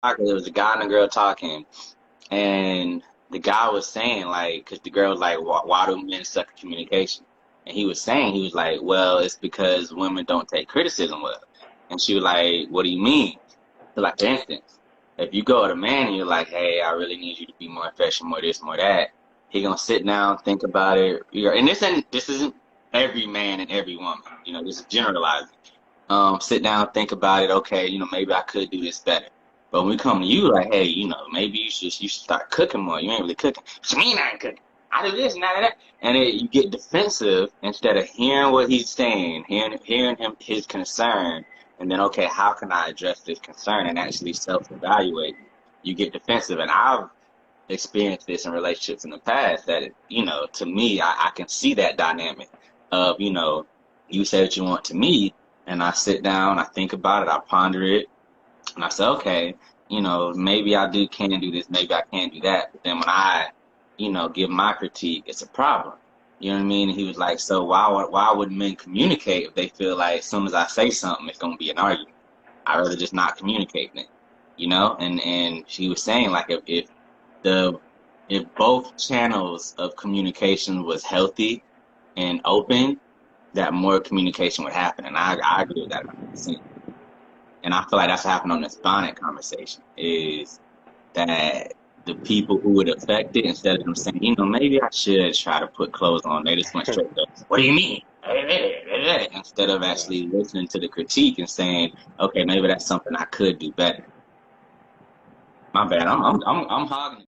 There was a guy and a girl talking, and the guy was saying like, because the girl was like, why do men suck at communication? And he was saying, he was like, well, it's because women don't take criticism well. And she was like, what do you mean? So like, for instance, if you go to a man and you're like, hey, I really need you to be more affectionate, more this, more that, he gonna sit down, think about it. And this isn't every man and every woman. This is generalizing. Sit down, think about it. Okay, maybe I could do this better. But when we come to you, like, hey, maybe you should start cooking more. You ain't really cooking. What you mean I ain't cooking? I do this and that. And you get defensive instead of hearing what he's saying, hearing him his concern, and then okay, how can I address this concern and actually self-evaluate? You get defensive, and I've experienced this in relationships in the past. That to me, I can see that dynamic of you say what you want to me, and I sit down, I think about it, I ponder it, and I say, okay, maybe can do this, maybe I can't do that. But then when I, give my critique, it's a problem. You know what I mean? And he was like, so why would men communicate if they feel like as soon as I say something, it's gonna be an argument? I'd rather just not communicate then, And she was saying like the if both channels of communication was healthy and open, that more communication would happen. And I agree with that 100%. And I feel like that's what happened on this bonnet conversation is that the people who would affect it, instead of them saying, maybe I should try to put clothes on, they just went straight to, what do you mean? Instead of Yeah. actually listening to the critique and saying, okay, maybe that's something I could do better. My bad. I'm hogging.